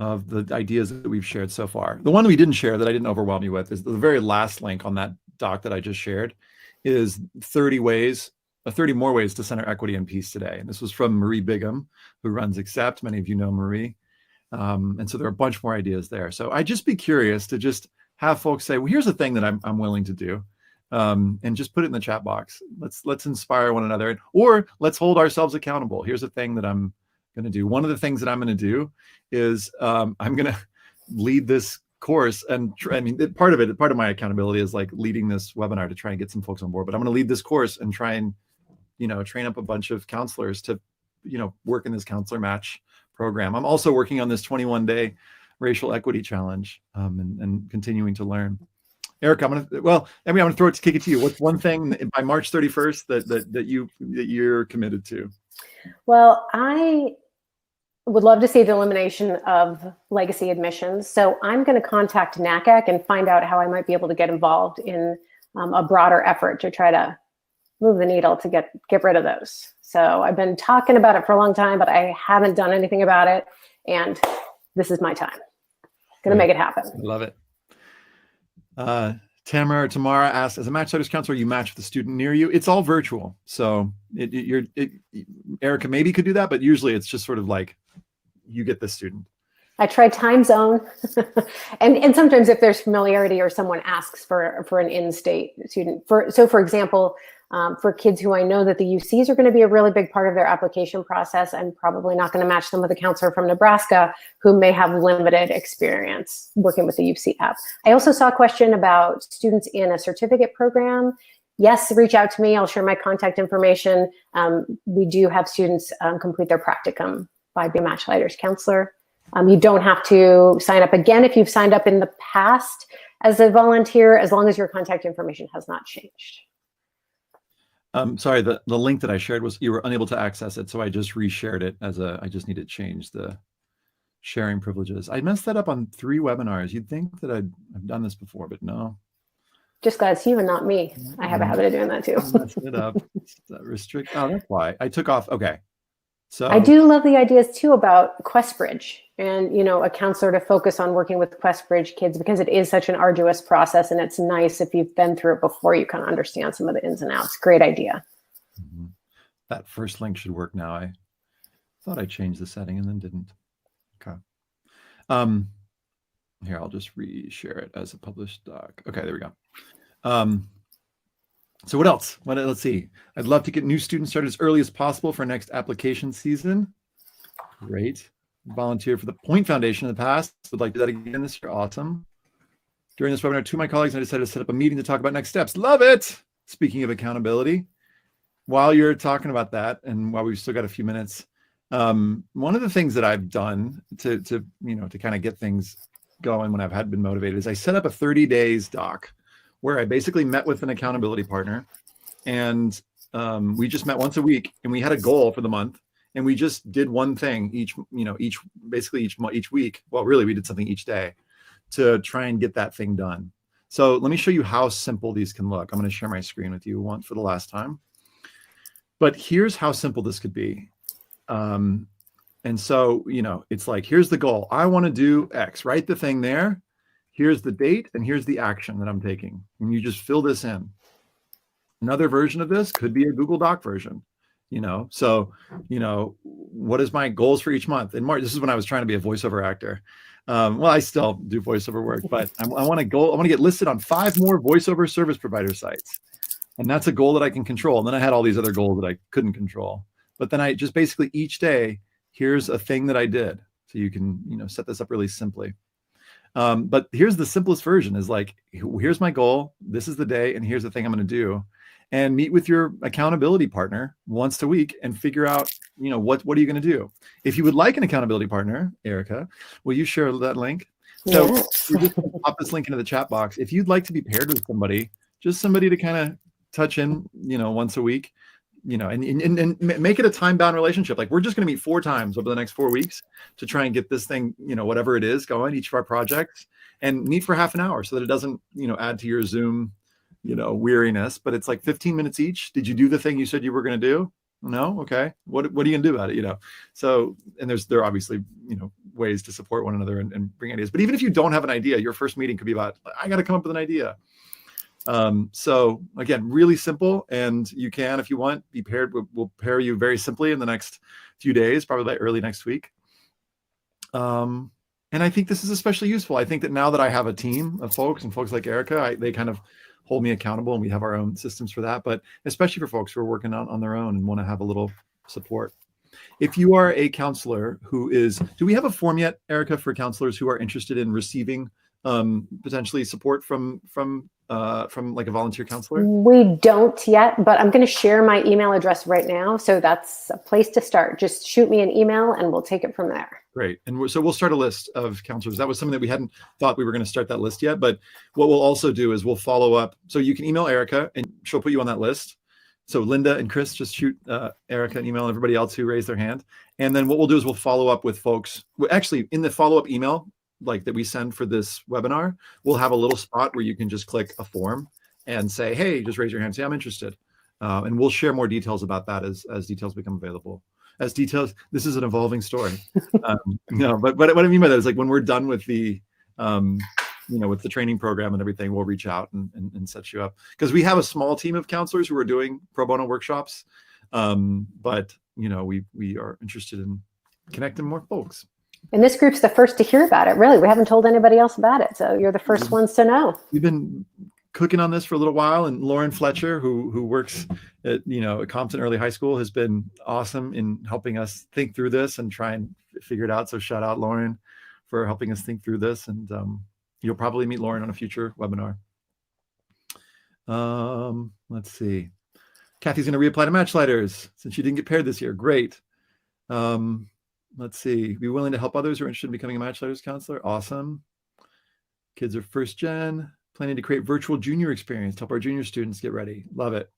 of the ideas that we've shared so far. The one we didn't share that I didn't overwhelm you with is the very last link on that doc that I just shared is 30 more ways to center equity and peace today. And this was from Marie Bigham, who runs Accept. Many of you know Marie. And so there are a bunch more ideas there. So I'd just be curious to just have folks say, well, here's a thing that I'm willing to do. And just put it in the chat box. Let's inspire one another, or let's hold ourselves accountable. Here's a thing that I'm going to do. One of the things that I'm going to do is I'm going to lead this course. And part of my accountability is like leading this webinar to try and get some folks on board. But I'm going to lead this course and try and train up a bunch of counselors to work in this counselor match program. I'm also working on this 21-day racial equity challenge and continuing to learn. Eric, I'm going to kick it to you. What's one thing by March 31st that you're committed to? Well, I would love to see the elimination of legacy admissions. So I'm going to contact NACAC and find out how I might be able to get involved in a broader effort to try to move the needle to get rid of those. So I've been talking about it for a long time, but I haven't done anything about it. And this is my time. Going to make it happen. I love it. Tamara asks, as a Matchletters counselor, you match with a student near you. It's all virtual. So Erica maybe could do that, but usually it's just sort of like, you get this student. I tried time zone, and sometimes if there's familiarity or someone asks for an in-state student. For example, for kids who I know that the UCs are going to be a really big part of their application process, I'm probably not going to match them with a counselor from Nebraska who may have limited experience working with the UC app. I also saw a question about students in a certificate program. Yes, reach out to me. I'll share my contact information. We do have students complete their practicum by the Matchletters counselor. You don't have to sign up again if you've signed up in the past as a volunteer, as long as your contact information has not changed. Sorry, the link that I shared was, you were unable to access it, so I just reshared it I just need to change the sharing privileges. I messed that up on 3 webinars. You'd think that I've done this before, but no. Just glad it's you and not me. I have a habit of doing that too. Messed it up. Restrict. Oh, that's why I took off. Okay. So I do love the ideas too about QuestBridge and, a counselor to focus on working with QuestBridge kids, because it is such an arduous process, and it's nice if you've been through it before, you kind of understand some of the ins and outs. Great idea. Mm-hmm. That first link should work now. I thought I changed the setting and then didn't. Okay. Here, I'll just reshare it as a published doc. Okay, there we go. So what else? Let's see. I'd love to get new students started as early as possible for next application season. Great. Volunteered for the Point Foundation in the past. Would like to do that again this year. Awesome. During this webinar, 2 of my colleagues and I decided to set up a meeting to talk about next steps. Love it. Speaking of accountability, while you're talking about that, and while we've still got a few minutes, one of the things that I've done to kind of get things going when I've been motivated is I set up a 30 days doc, where I basically met with an accountability partner, and we just met once a week, and we had a goal for the month, and we just did one thing each week. Well, really, we did something each day to try and get that thing done. So let me show you how simple these can look. I'm going to share my screen with you once for the last time. But here's how simple this could be. And so, it's like, here's the goal. I want to do X. Write the thing there. Here's the date, and here's the action that I'm taking. And you just fill this in. Another version of this could be a Google Doc version, So, what is my goals for each month? In March, this is when I was trying to be a voiceover actor. Well, I still do voiceover work, but I want to get listed on 5 more voiceover service provider sites. And that's a goal that I can control. And then I had all these other goals that I couldn't control. But then I just basically each day, here's a thing that I did. So you can, set this up really simply. But here's the simplest version is like, here's my goal. This is the day. And here's the thing I'm going to do. And meet with your accountability partner once a week and figure out, what are you going to do? If you would like an accountability partner, Erica, will you share that link? So we're just going to pop this link into the chat box. If you'd like to be paired with somebody, just somebody to kind of touch in, once a week, and make it a time-bound relationship. Like, we're just going to meet 4 times over the next 4 weeks to try and get this thing, whatever it is going, each of our projects, and meet for half an hour so that it doesn't, add to your Zoom, weariness. But it's like 15 minutes each. Did you do the thing you said you were going to do? No? Okay. What are you going to do about it? So, and there are obviously, ways to support one another and bring ideas. But even if you don't have an idea, your first meeting could be about, I got to come up with an idea. So again, really simple, and you can, if you want, be paired. We'll pair you very simply in the next few days, probably by early next week. And I think this is especially useful. I think that now that I have a team of folks and folks like Erica, they kind of hold me accountable, and we have our own systems for that, but especially for folks who are working on their own and want to have a little support. If you are a counselor do we have a form yet, Erica, for counselors who are interested in receiving potentially support from like a volunteer counselor? We don't yet, but I'm going to share my email address right now. So that's a place to start. Just shoot me an email and we'll take it from there. Great. And so we'll start a list of counselors. That was something that we hadn't thought we were going to start that list yet, but what we'll also do is we'll follow up. So you can email Erica and she'll put you on that list. So Linda and Chris, just shoot Erica an email, and everybody else who raised their hand. And then what we'll do is we'll follow up with folks. Actually, in the follow-up email, like that we send for this webinar, we'll have a little spot where you can just click a form and say, hey, just raise your hand, say I'm interested. And we'll share more details about that as details become available. This is an evolving story. But what I mean by that is, like, when we're done with the with the training program and everything, we'll reach out and set you up, because we have a small team of counselors who are doing pro bono workshops. But we are interested in connecting more folks. And this group's the first to hear about it. Really, we haven't told anybody else about it, so you're the first ones to know. We've been cooking on this for a little while, and Lauren Fletcher, who works at Compton Early High School, has been awesome in helping us think through this and try and figure it out. So shout out Lauren for helping us think through this, and you'll probably meet Lauren on a future webinar. Let's see. Kathy's going to reapply to Matchlighters since you didn't get paired this year. Great. Let's see. Be willing to help others who are interested in becoming a Matchlighters counselor. Awesome. Kids are first gen. Planning to create virtual junior experience to help our junior students get ready. Love it.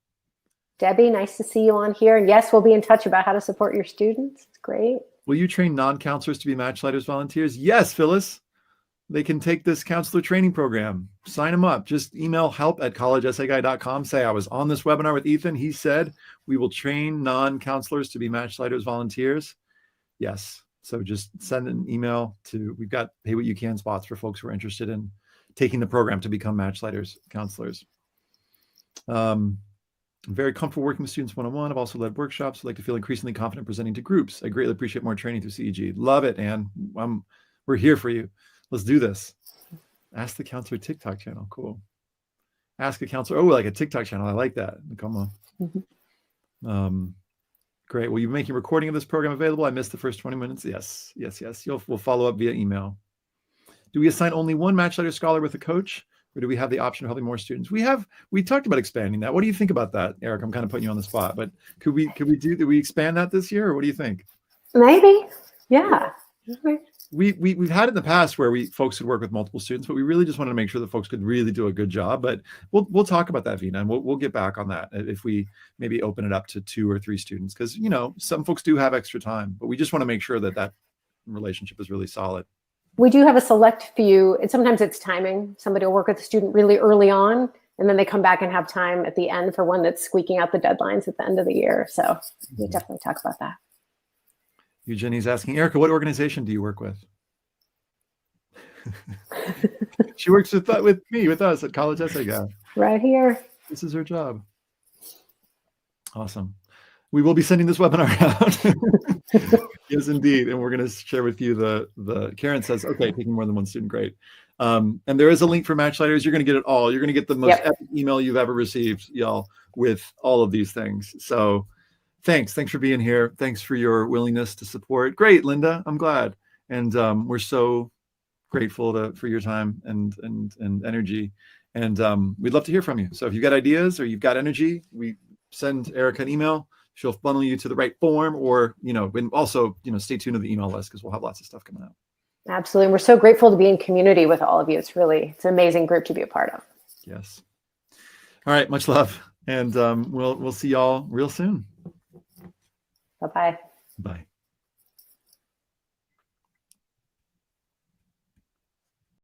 Debbie, nice to see you on here. And yes, we'll be in touch about how to support your students. It's great. Will you train non-counselors to be Matchlighters volunteers? Yes, Phyllis. They can take this counselor training program. Sign them up. Just email help@collegeessayguy.com. Say, I was on this webinar with Ethan. He said we will train non-counselors to be Matchlighters volunteers. Yes. So just send an email to, we've got pay what you can spots for folks who are interested in taking the program to become Matchlighters counselors. I'm very comfortable working with students one-on-one. I've also led workshops. I like to feel increasingly confident presenting to groups. I greatly appreciate more training through CEG. Love it, Anne. We're here for you. Let's do this. Ask the Counselor TikTok channel. Cool. Ask a counselor. Oh, like a TikTok channel. I like that. Come on. Mm-hmm. Great. Will you be making a recording of this program available? I missed the first 20 minutes. Yes. We'll follow up via email. Do we assign only one Matchlighter scholar with a coach, or do we have the option of helping more students? We talked about expanding that. What do you think about that, Eric? I'm kind of putting you on the spot, but do we expand that this year, or what do you think? Maybe. Yeah. We've had it in the past where folks could work with multiple students, but we really just wanted to make sure that folks could really do a good job. But we'll talk about that, Vina, and we'll get back on that if we maybe open it up to 2 or 3 students, because some folks do have extra time, but we just want to make sure that relationship is really solid. We do have a select few, and sometimes it's timing. Somebody will work with a student really early on, and then they come back and have time at the end for one that's squeaking out the deadlines at the end of the year. So we definitely talk about that. Eugenia's asking, Erica, what organization do you work with? She works with us at College Essay Guy. Right here. This is her job. Awesome. We will be sending this webinar out. Yes, indeed. And we're going to share with you the Karen says, okay, taking more than one student, great. And there is a link for Matchlighters. You're going to get it all. You're going to get the most epic email you've ever received, y'all, with all of these things. So thanks for being here. Thanks for your willingness to support. Great, Linda. I'm glad. And we're so grateful for your time and energy. And we'd love to hear from you. So if you've got ideas or you've got energy, we send Erica an email. She'll funnel you to the right form, or, and also, stay tuned to the email list, because we'll have lots of stuff coming out. Absolutely. And we're so grateful to be in community with all of you. It's an amazing group to be a part of. Yes. All right. Much love. And we'll see y'all real soon. Bye-bye. Bye.